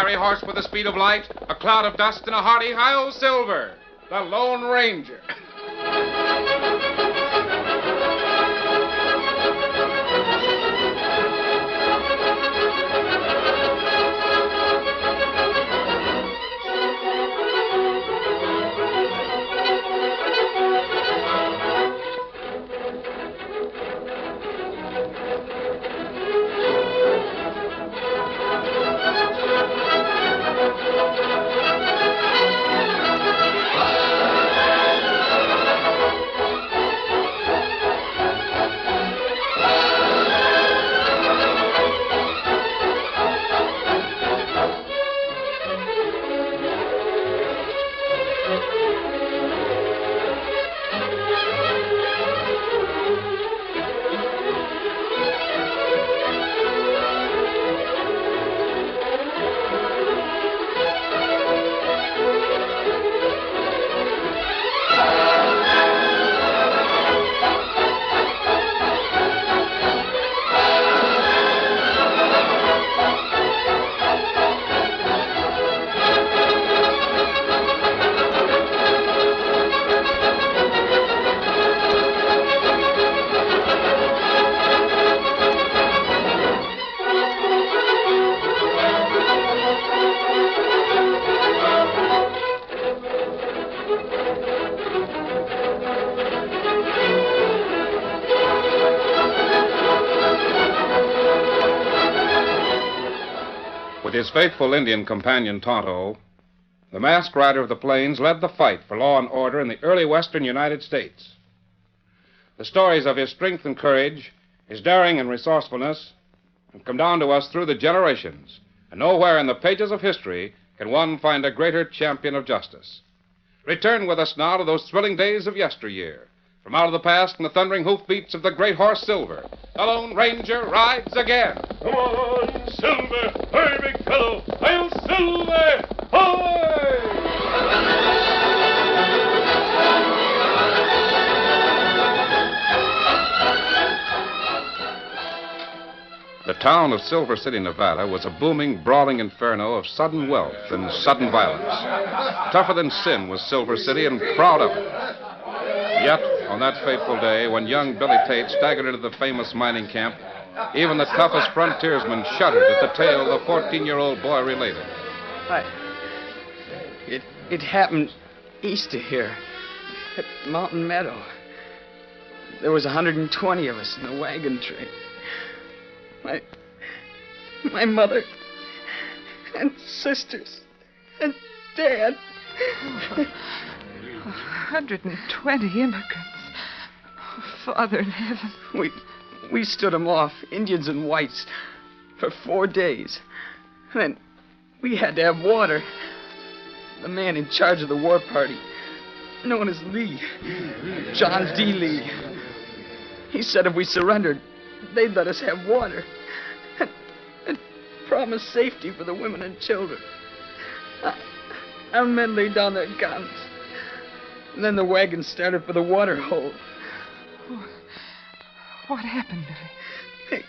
fiery horse with the speed of light, a cloud of dust, and a hearty hi-yo Silver, the Lone Ranger. With his faithful Indian companion, Tonto, the masked rider of the plains led the fight for law and order in the early western United States. The stories of his strength and courage, his daring and resourcefulness, have come down to us through the generations, and nowhere in the pages of history can one find a greater champion of justice. Return with us now to those thrilling days of yesteryear. From out of the past and the thundering hoofbeats of the great horse Silver, the Lone Ranger rides again. Come on, Silver! Hurry, big fellow! I'll Silver! Hoy! The town of Silver City, Nevada, was a booming, brawling inferno of sudden wealth and sudden violence. Tougher than sin was Silver City, and proud of it. Yet, on that fateful day, when young Billy Tate staggered into the famous mining camp, even the toughest frontiersman shuddered at the tale the 14-year-old boy related. It happened east of here, at Mountain Meadow. There was 120 of us in the wagon train. My mother and sisters and Dad. 120 immigrants. Oh, Father in heaven. We stood them off, Indians and whites, for 4 days. Then we had to have water. The man in charge of the war party, known as Lee, John D. Lee, he said if we surrendered, they'd let us have water and promise safety for the women and children. Our men laid down their guns. And then the wagon started for the water hole. Oh, what happened, Billy?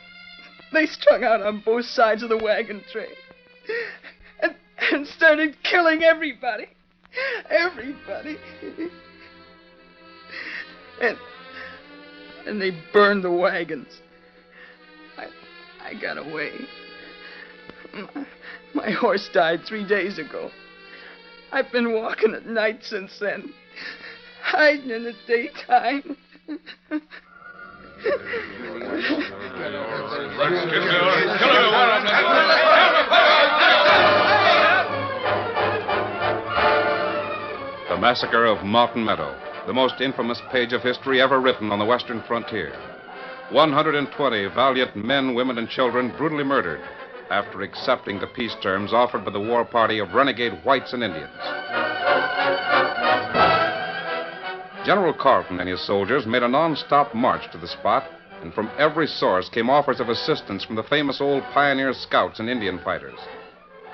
They strung out on both sides of the wagon train and started killing everybody. Everybody. And they burned the wagons. I got away. My horse died 3 days ago. I've been walking at night since then, hiding in the daytime. The Massacre of Mountain Meadow, the most infamous page of history ever written on the western frontier. 120 valiant men, women, and children brutally murdered after accepting the peace terms offered by the war party of renegade whites and Indians. General Carleton and his soldiers made a non-stop march to the spot, and from every source came offers of assistance from the famous old pioneer scouts and Indian fighters.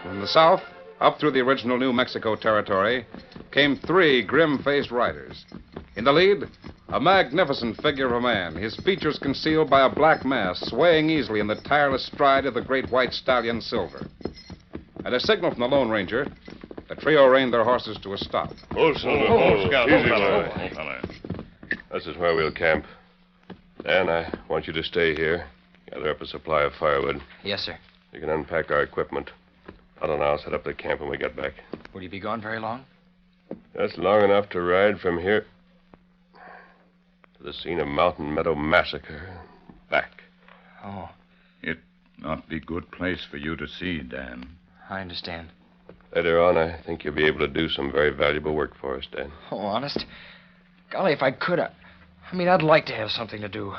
From the south, up through the original New Mexico territory, came 3 grim-faced riders. In the lead, a magnificent figure of a man, his features concealed by a black mask, swaying easily in the tireless stride of the great white stallion Silver. At a signal from the Lone Ranger, the trio reined their horses to a stop. Silver. Scout. Easy, fella. This is where we'll camp. Dan, I want you to stay here. Gather up a supply of firewood. Yes, sir. You can unpack our equipment. I don't know. I'll set up the camp when we get back. Will you be gone very long? That's long enough to ride from here to the scene of Mountain Meadow Massacre. Back. Oh, It not be good place for you to see, Dan. I understand. Later on, I think you'll be able to do some very valuable work for us, Dan. Oh, honest? Golly, if I could, I'd like to have something to do.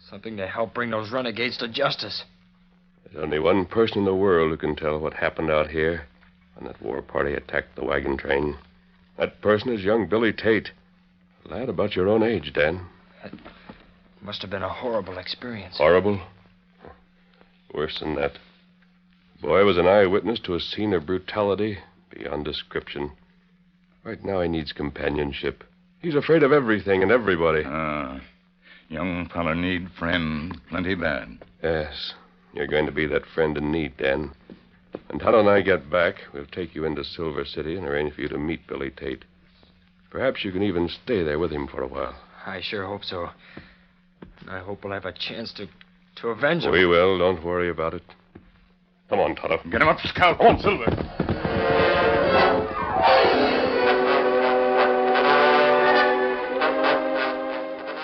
Something to help bring those renegades to justice. There's only one person in the world who can tell what happened out here when that war party attacked the wagon train. That person is young Billy Tate. A lad about your own age, Dan. It must have been a horrible experience. Horrible? Worse than that. The boy was an eyewitness to a scene of brutality beyond description. Right now he needs companionship. He's afraid of everything and everybody. Young fella need friend plenty bad. Yes, you're going to be that friend in need, Dan. When Tonto and I get back, we'll take you into Silver City and arrange for you to meet Billy Tate. Perhaps you can even stay there with him for a while. I sure hope so. I hope we'll have a chance to avenge him. We will. Don't worry about it. Come on, Tonto. Get him up, Scout. Come on, Silver.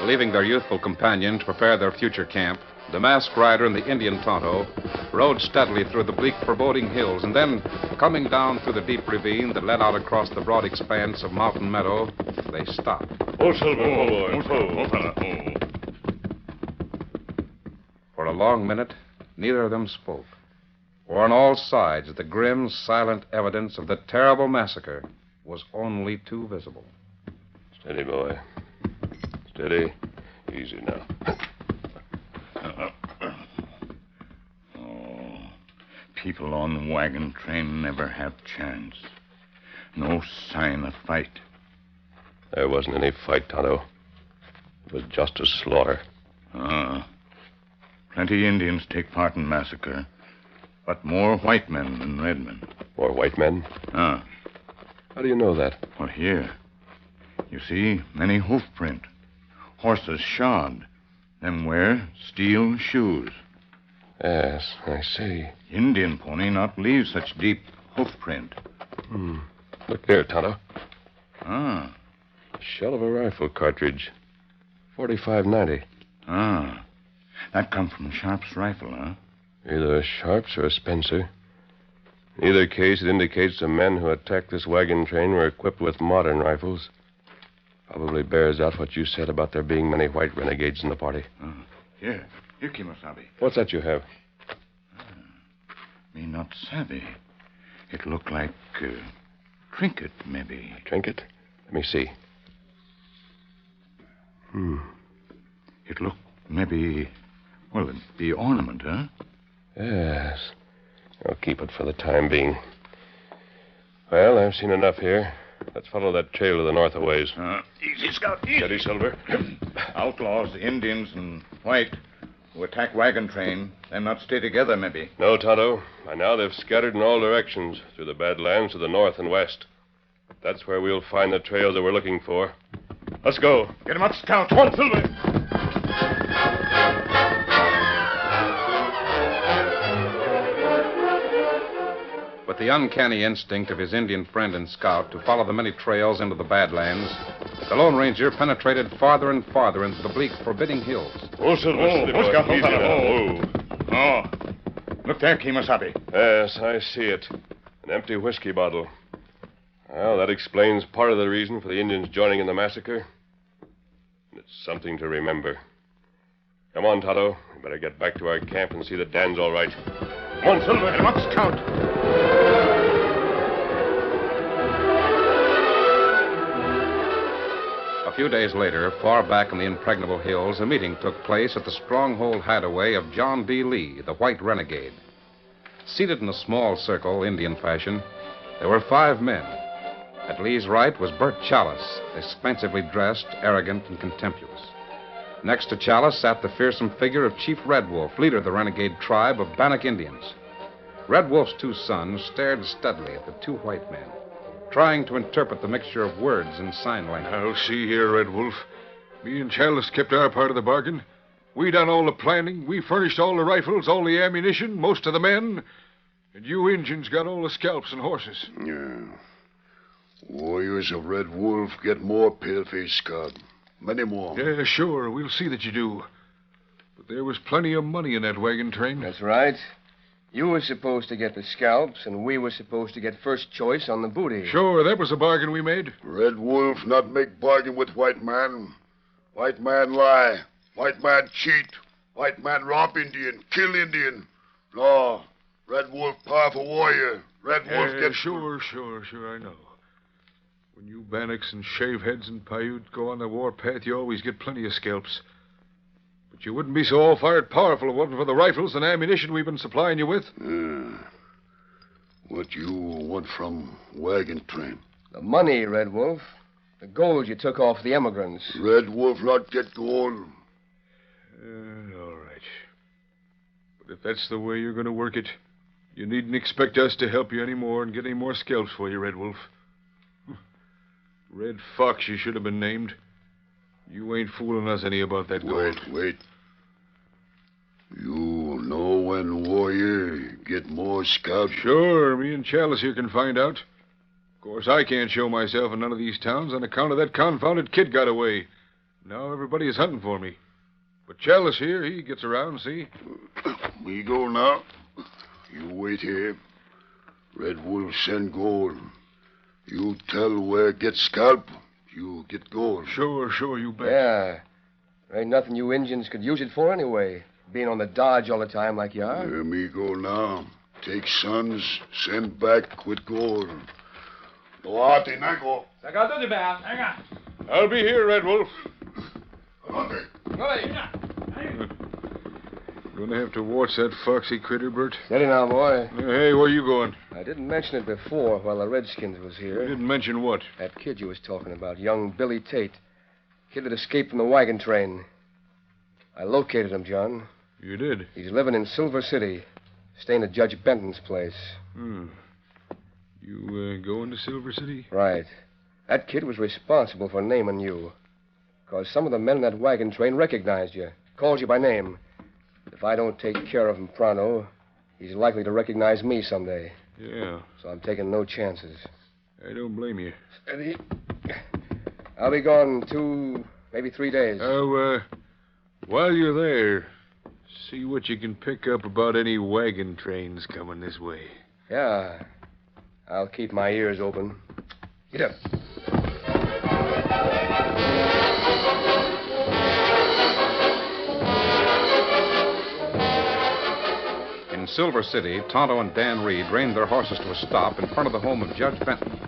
Leaving their youthful companion to prepare their future camp, the masked rider and the Indian Tonto rode steadily through the bleak, foreboding hills, and then, coming down through the deep ravine that led out across the broad expanse of Mountain Meadow, they stopped. Silver. For a long minute, neither of them spoke. For on all sides, the grim, silent evidence of the terrible massacre was only too visible. Steady, boy. Steady. Easy now. People on wagon train never have chance. No sign of fight. There wasn't any fight, Tonto. It was just a slaughter. Plenty Indians take part in massacre, but more white men than red men. More white men? How do you know that? Well, here. You see, many hoof print. Horses shod. Them wear steel shoes. Yes, I see. Indian pony not leave such deep hoof print. Look there, Tonto. Ah. Shell of a rifle cartridge. 45-90. Ah. That come from Sharp's rifle, huh? Either a Sharp's or a Spencer. In either case, it indicates the men who attacked this wagon train were equipped with modern rifles. Probably bears out what you said about there being many white renegades in the party. Here, Kimosabe. What's that you have? Me not savvy. It look like trinket, maybe. Trinket? Let me see. It look maybe, well, the ornament, huh? Yes. I'll keep it for the time being. Well, I've seen enough here. Let's follow that trail to the north a ways. Easy, Scout, easy. Steady, Silver. Outlaws, Indians, and white who attack wagon train, them not stay together, maybe. No, Tonto. By now they've scattered in all directions through the Badlands to the north and west. That's where we'll find the trails that we're looking for. Let's go. Get him up, Scout. Come on, Silver. With the uncanny instinct of his Indian friend and scout to follow the many trails into the Badlands, the Lone Ranger penetrated farther and farther into the bleak, forbidding hills. Silver. Scout, Easy now. Look there, Kimosabe. Yes, I see it. An empty whiskey bottle. Well, that explains part of the reason for the Indians joining in the massacre. It's something to remember. Come on, Tonto. We better get back to our camp and see that Dan's all right. Come on, Silver. Get him up, Scout. A few days later, far back in the impregnable hills, a meeting took place at the stronghold hideaway of John D. Lee, the white renegade. Seated in a small circle, Indian fashion, there were 5 men. At Lee's right was Bert Chalice, expensively dressed, arrogant, and contemptuous. Next to Chalice sat the fearsome figure of Chief Red Wolf, leader of the renegade tribe of Bannock Indians. Red Wolf's two sons stared steadily at the two white men, trying to interpret the mixture of words and sign language. Now, see here, Red Wolf. Me and Chalice kept our part of the bargain. We done all the planning. We furnished all the rifles, all the ammunition, most of the men. And you Injuns got all the scalps and horses. Yeah. Warriors of Red Wolf get more pale-face scalp. Many more. Yeah, sure. We'll see that you do. But there was plenty of money in that wagon train. That's right. You were supposed to get the scalps, and we were supposed to get first choice on the booty. Sure, that was the bargain we made. Red Wolf not make bargain with white man. White man lie. White man cheat. White man rob Indian. Kill Indian. No. Red Wolf powerful warrior. Red Wolf get... Sure, I know. When you Bannocks and Shaveheads and Paiute go on the warpath, you always get plenty of scalps. But you wouldn't be so all-fired powerful if it wasn't for the rifles and ammunition we've been supplying you with. What you want from wagon train? The money, Red Wolf. The gold you took off the emigrants. Red Wolf not get gold. All right. But if that's the way you're going to work it, you needn't expect us to help you any more and get any more scalps for you, Red Wolf. Red Fox, you should have been named. You ain't fooling us any about that gold. Wait. You know when warrior get more scalps? Sure, me and Chalice here can find out. Of course, I can't show myself in none of these towns on account of that confounded kid got away. Now everybody is hunting for me. But Chalice here, he gets around, see? We go now. You wait here. Red Wolf send gold. You tell where get scalp, you get gold. Sure, you bet. Yeah. There ain't nothing you Indians could use it for anyway, being on the dodge all the time like you are. Let me go now. Take sons, send back with gold. Go out and I go. I'll be here, Red Wolf. Gonna have to watch that foxy critter, Bert. Steady now, boy. Hey, where you going? I didn't mention it before while the Redskins was here. You didn't mention what? That kid you was talking about, young Billy Tate. Kid that escaped from the wagon train. I located him, John. You did? He's living in Silver City, staying at Judge Benton's place. You going to Silver City? Right. That kid was responsible for naming you. Because some of the men in that wagon train recognized you, called you by name. If I don't take care of him pronto, he's likely to recognize me someday. Yeah. So I'm taking no chances. I don't blame you. Steady. I'll be gone 2, maybe 3 days. Oh, while you're there, see what you can pick up about any wagon trains coming this way. Yeah. I'll keep my ears open. Get up. In Silver City, Tonto and Dan Reed reined their horses to a stop in front of the home of Judge Benton.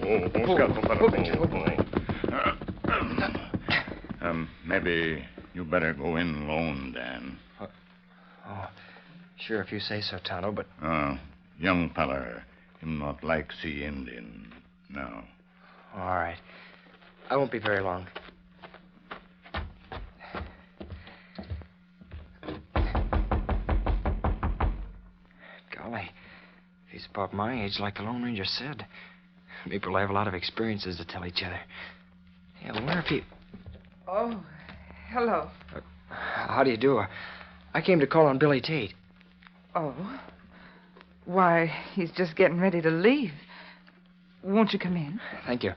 Maybe you better go in alone, Dan. Sure, if you say so, Tonto, but... Young feller, him not like see Indian. No. All right. I won't be very long. Golly, if he's about my age, like the Lone Ranger said, maybe we'll have a lot of experiences to tell each other. Yeah, I wonder if he... Oh, hello. How do you do? I came to call on Billy Tate. Oh. Why, he's just getting ready to leave. Won't you come in? Thank you.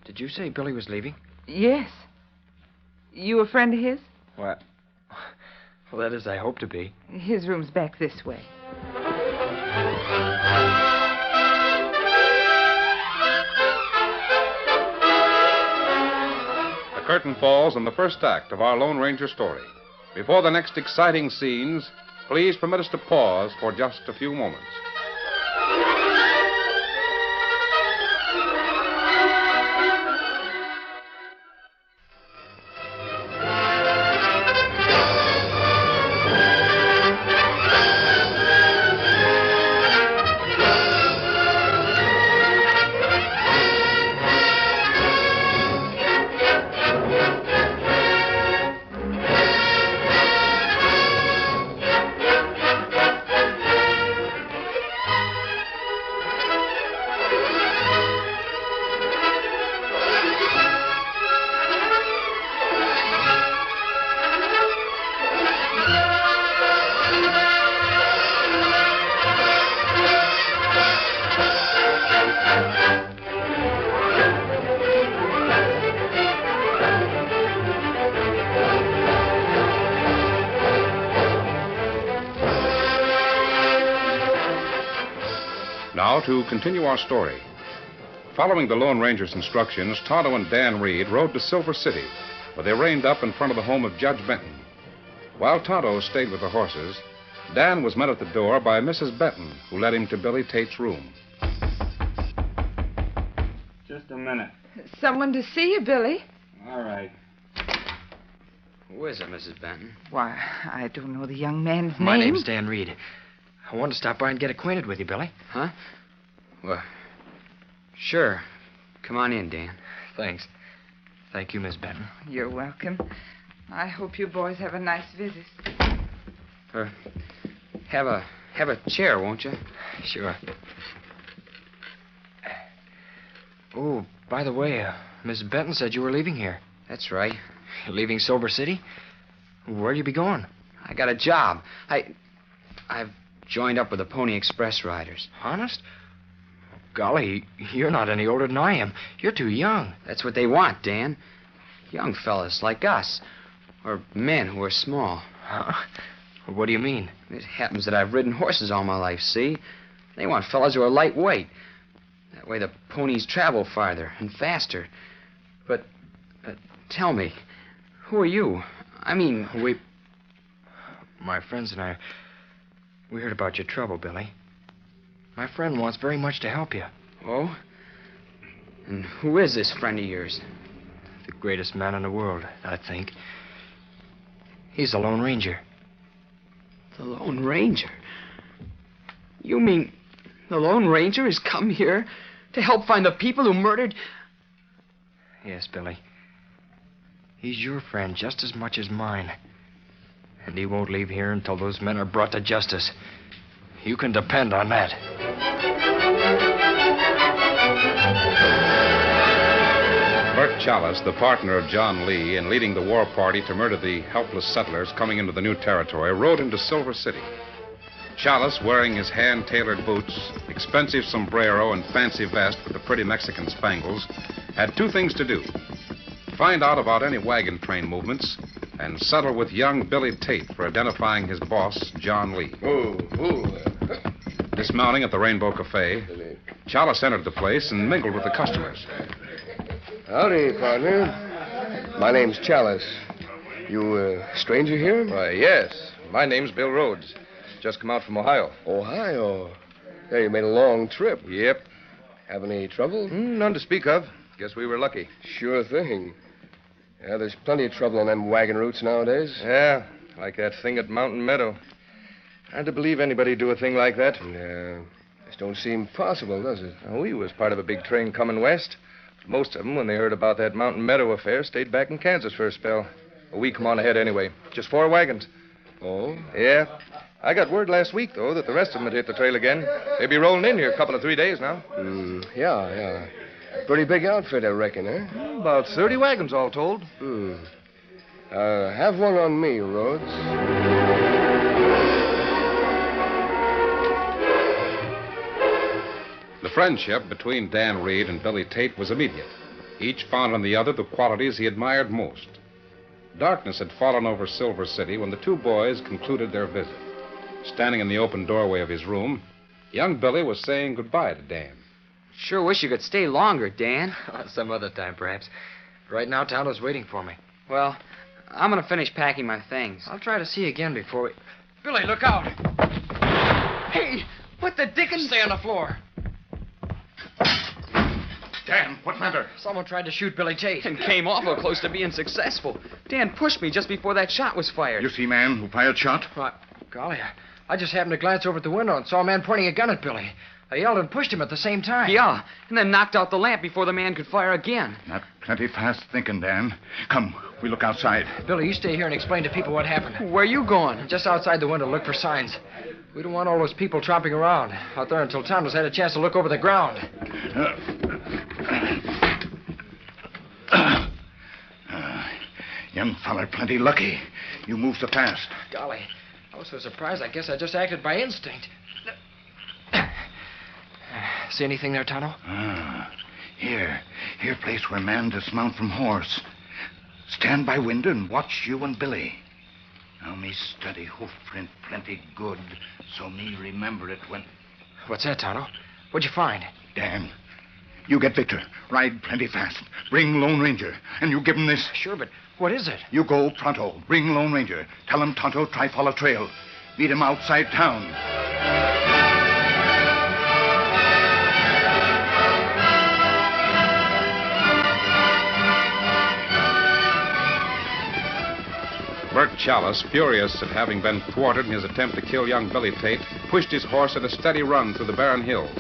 Did you say Billy was leaving? Yes. You a friend of his? Well, that is, I hope to be. His room's back this way. The curtain falls on the first act of our Lone Ranger story. Before the next exciting scenes, please permit us to pause for just a few moments. now to continue our story. Following the Lone Ranger's instructions, Tonto and Dan Reed rode to Silver City, where they reined up in front of the home of Judge Benton. While Tonto stayed with the horses, Dan was met at the door by Mrs. Benton, who led him to Billy Tate's room. Just a minute. Someone to see you, Billy. All right. Who is it, Mrs. Benton? Why, I don't know the young man's name. My name's Dan Reed. I wanted to stop by and get acquainted with you, Billy. Huh? Well, sure. Come on in, Dan. Thanks. Thank you, Miss Benton. You're welcome. I hope you boys have a nice visit. Have a chair, won't you? Sure. Oh, by the way, Miss Benton said you were leaving here. That's right. You're leaving Silver City? Where'd you be going? I got a job. I've joined up with the Pony Express riders. Honest? Golly, you're not any older than I am. You're too young. That's what they want, Dan. Young fellas like us. Or men who are small. Huh? What do you mean? It happens that I've ridden horses all my life, see? They want fellas who are lightweight. That way the ponies travel farther and faster. But tell me, who are you? I mean... My friends and I, we heard about your trouble, Billy. My friend wants very much to help you. Oh? And who is this friend of yours? The greatest man in the world, I think. He's the Lone Ranger. The Lone Ranger? You mean the Lone Ranger has come here to help find the people who murdered... Yes, Billy. He's your friend just as much as mine. And he won't leave here until those men are brought to justice. You can depend on that. Bert Chalice, the partner of John Lee in leading the war party to murder the helpless settlers coming into the new territory, rode into Silver City. Chalice, wearing his hand-tailored boots, expensive sombrero, and fancy vest with the pretty Mexican spangles, had two things to do. Find out about any wagon train movements and settle with young Billy Tate for identifying his boss, John Lee. Dismounting at the Rainbow Cafe, Chalice entered the place and mingled with the customers. Howdy, partner. My name's Chalice. You a stranger here? Why, yes. My name's Bill Rhodes. Just come out from Ohio. Ohio? Hey, you made a long trip. Yep. Have any trouble? None to speak of. Guess we were lucky. Sure thing. Yeah, there's plenty of trouble on them wagon routes nowadays. Yeah, like that thing at Mountain Meadow. Hard to believe anybody'd do a thing like that. Yeah. This don't seem possible, does it? We was part of a big train coming west. Most of them, when they heard about that Mountain Meadow affair, stayed back in Kansas for a spell. We come on ahead anyway. Just 4 wagons. Oh? Yeah. I got word last week, though, that the rest of them had hit the trail again. They'll be rolling in here a couple of 3 days now. Yeah. Pretty big outfit, I reckon, eh? About 30 wagons all told. Have one on me, Rhodes. The friendship between Dan Reed and Billy Tate was immediate. Each found in the other the qualities he admired most. Darkness had fallen over Silver City when the two boys concluded their visit. Standing in the open doorway of his room, young Billy was saying goodbye to Dan. Sure wish you could stay longer, Dan. Some other time, perhaps. Right now, Tonto's waiting for me. Well, I'm going to finish packing my things. I'll try to see you again before we... Billy, look out! Hey, what the dickens? Stay on the floor. Dan, what matter? Someone tried to shoot Billy Tate. And came awful close to being successful. Dan pushed me just before that shot was fired. You see man who fired shot? Golly, I just happened to glance over at the window and saw a man pointing a gun at Billy. I yelled and pushed him at the same time. Yeah, and then knocked out the lamp before the man could fire again. Not plenty fast thinking, Dan. Come, we look outside. Billy, you stay here and explain to people what happened. Where you going? Just outside the window, look for signs. We don't want all those people tromping around out there until Tonto's had a chance to look over the ground. Young feller, plenty lucky. You move so fast. Golly, I was so surprised, I guess I just acted by instinct. See anything there, Tonto? Here place where man dismount from horse. Stand by window and watch you and Billy. Now me study hoof print plenty good, so me remember it when... What's that, Tonto? What'd you find? Dan, you get Victor. Ride plenty fast. Bring Lone Ranger. And you give him this. Sure, but what is it? You go pronto. Bring Lone Ranger. Tell him Tonto try follow trail. Meet him outside town. Bert Chalice, furious at having been thwarted in his attempt to kill young Billy Tate, pushed his horse at a steady run through the barren hills.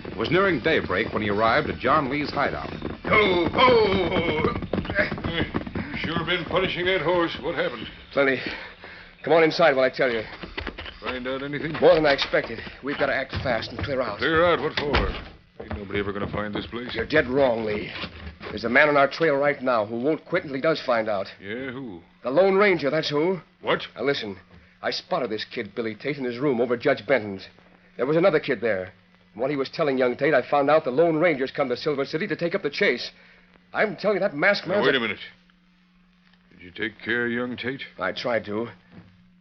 It was nearing daybreak when he arrived at John Lee's hideout. Ho, ho! You sure been punishing that horse. What happened? Plenty. Come on inside while I tell you. Find out anything? More than I expected. We've got to act fast and clear out. Clear out? What for? Ain't nobody ever going to find this place. You're dead wrong, Lee. There's a man on our trail right now who won't quit until he does find out. Yeah, who? The Lone Ranger, that's who. What? Now listen, I spotted this kid, Billy Tate, in his room over Judge Benton's. There was another kid there. And while he was telling young Tate, I found out the Lone Ranger's come to Silver City to take up the chase. I'm telling you, that masked man... Now, wait a minute. Did you take care of young Tate? I tried to.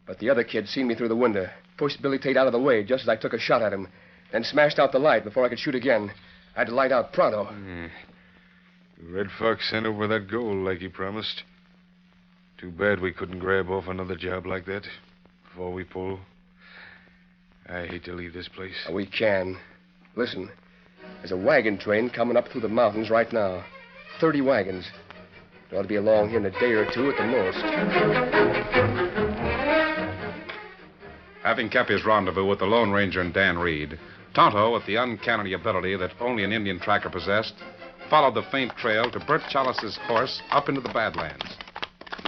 But the other kid seen me through the window, pushed Billy Tate out of the way just as I took a shot at him, then smashed out the light before I could shoot again. I had to light out pronto. Red Fox sent over that gold like he promised. Too bad we couldn't grab off another job like that before we pull. I hate to leave this place. We can. Listen, there's a wagon train coming up through the mountains right now. 30 wagons. It ought to be along here in a day or two at the most. Having kept his rendezvous with the Lone Ranger and Dan Reed, Tonto, with the uncanny ability that only an Indian tracker possessed, followed the faint trail to Bert Chalice's horse up into the Badlands.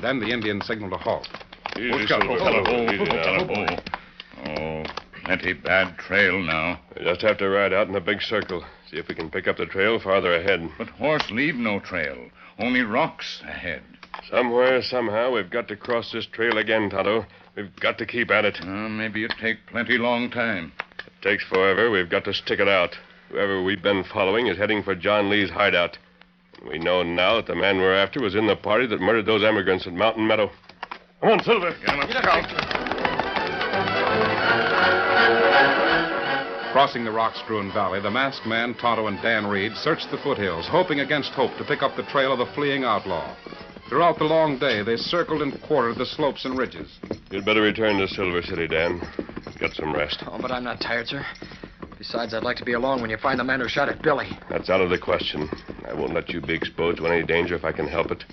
Then the Indian signaled a halt. Easy, Silver fellow. Oh, plenty bad trail now. We just have to ride out in a big circle. See if we can pick up the trail farther ahead. But horse leave no trail. Only rocks ahead. Somewhere, somehow, we've got to cross this trail again, Tonto. We've got to keep at it. Maybe it take plenty long time. It takes forever. We've got to stick it out. Whoever we've been following is heading for John Lee's hideout. We know now that the man we're after was in the party that murdered those emigrants at Mountain Meadow. Come on, Silver. Crossing the rock-strewn valley, the masked man, Tonto, and Dan Reed searched the foothills, hoping against hope to pick up the trail of the fleeing outlaw. Throughout the long day, they circled and quartered the slopes and ridges. You'd better return to Silver City, Dan. Get some rest. Oh, but I'm not tired, sir. Besides, I'd like to be along when you find the man who shot at Billy. That's out of the question. I won't let you be exposed to any danger if I can help it.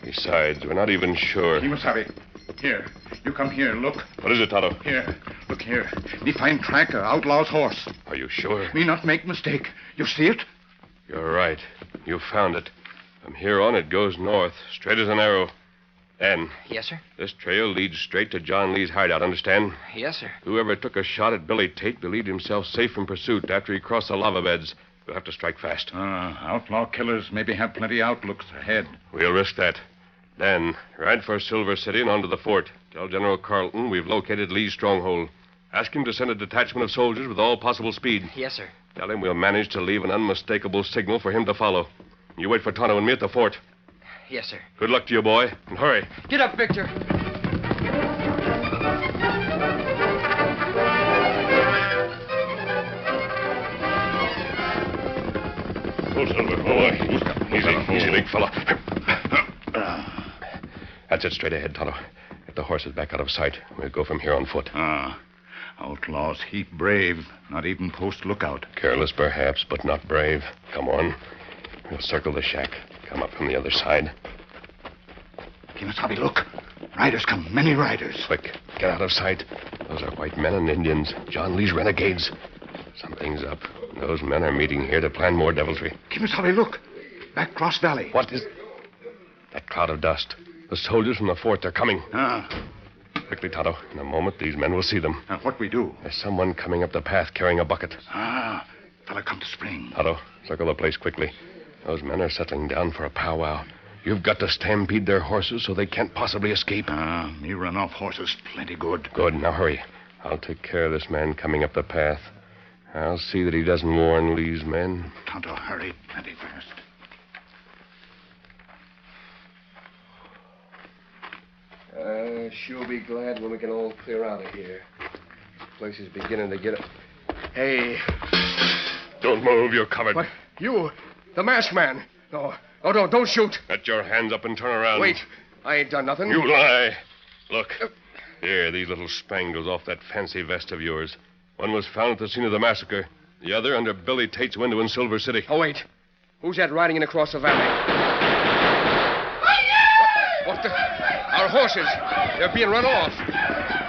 Besides, we're not even sure. Kimasabi, here. You come here, look. What is it, Tonto? Here. Look here. Me find track of outlaw's horse. Are you sure? Me not make mistake. You see it? You're right. You found it. From here on, it goes north, straight as an arrow. Dan. Yes, sir? This trail leads straight to John Lee's hideout, understand? Yes, sir. Whoever took a shot at Billy Tate believed himself safe from pursuit after he crossed the lava beds. We'll have to strike fast. Outlaw killers maybe have plenty outlooks ahead. We'll risk that. Dan, ride for Silver City and on to the fort. Tell General Carlton we've located Lee's stronghold. Ask him to send a detachment of soldiers with all possible speed. Yes, sir. Tell him we'll manage to leave an unmistakable signal for him to follow. You wait for Tonto and me at the fort. Yes, sir. Good luck to you, boy. And hurry. Get up, Victor. Oh, Silver. Oh, easy, big fella. That's it, straight ahead, Tonto. Get the horses back out of sight. We'll go from here on foot. Outlaws heap brave. Not even post lookout. Careless, perhaps, but not brave. Come on. We'll circle the shack. Come up from the other side. Kimasabi, look. Riders come. Many riders. Quick. Get out of sight. Those are white men and Indians. John Lee's renegades. Something's up. Those men are meeting here to plan more deviltry. Kimasabi, look. Back Cross Valley. What is... That cloud of dust. The soldiers from the fort, they're coming. Quickly, Tonto. In a moment, these men will see them. What we do? There's someone coming up the path carrying a bucket. Fella come to spring. Tonto, circle the place quickly. Those men are settling down for a powwow. You've got to stampede their horses so they can't possibly escape. Me run off horses plenty good. Good. Now hurry. I'll take care of this man coming up the path. I'll see that he doesn't warn Lee's men. Tonto, hurry plenty fast. Sure be glad when we can all clear out of here. This place is beginning to get... Hey, Don't move. You're covered. What? You, the masked man. No, don't shoot. Get your hands up and turn around. Wait, I ain't done nothing. You lie. Look. Here, these little spangles off that fancy vest of yours. One was found at the scene of the massacre. The other under Billy Tate's window in Silver City. Oh, wait. Who's that riding in across the valley? What the? Our horses. They're being run off.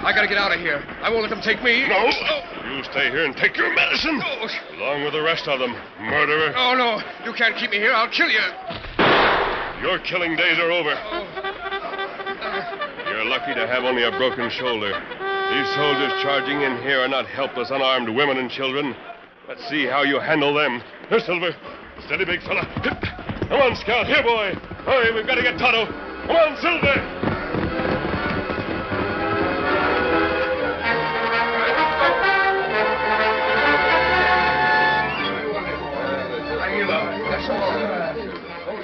I gotta get out of here. I won't let them take me. No. You stay here and take your medicine. Oh. Along with the rest of them. Murderer. Oh, no. You can't keep me here. I'll kill you. Your killing days are over. You're lucky to have only a broken shoulder. These soldiers charging in here are not helpless, unarmed women and children. Let's see how you handle them. Here, Silver. Steady, big fella. Come on, Scout. Here, boy. Hurry, we've got to get Tonto. Come on, Silver.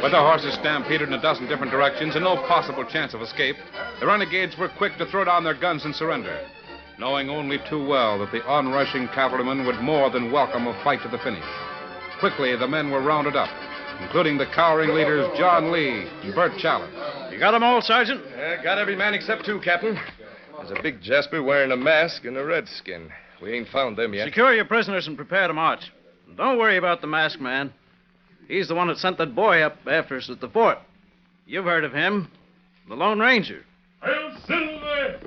With the horses stampeded in a dozen different directions and no possible chance of escape, the renegades were quick to throw down their guns and surrender, knowing only too well that the onrushing cavalrymen would more than welcome a fight to the finish. Quickly, the men were rounded up, including the cowering leaders John Lee and Bert Challis. You got them all, Sergeant? Yeah, got every man except 2, Captain. There's a big Jasper wearing a mask and a redskin. We ain't found them yet. Secure your prisoners and prepare to march. Don't worry about the masked man. He's the one that sent that boy up after us at the fort. You've heard of him. The Lone Ranger. Hail, Silver!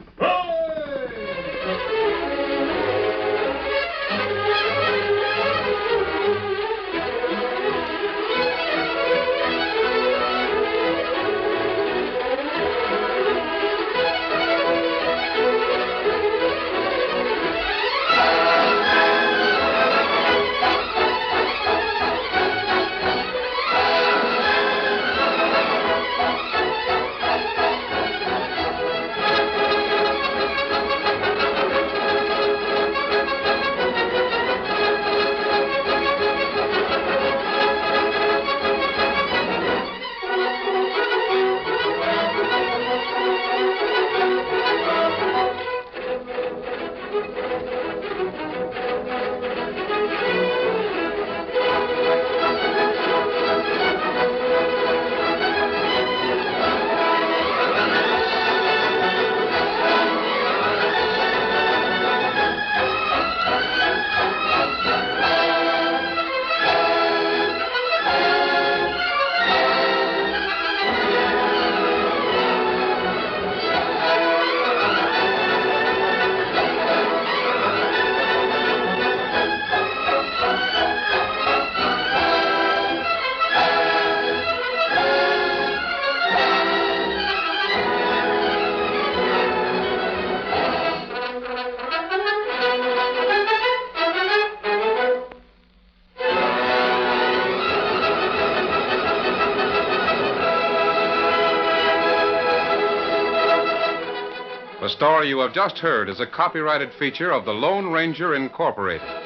The story you have just heard is a copyrighted feature of the Lone Ranger Incorporated.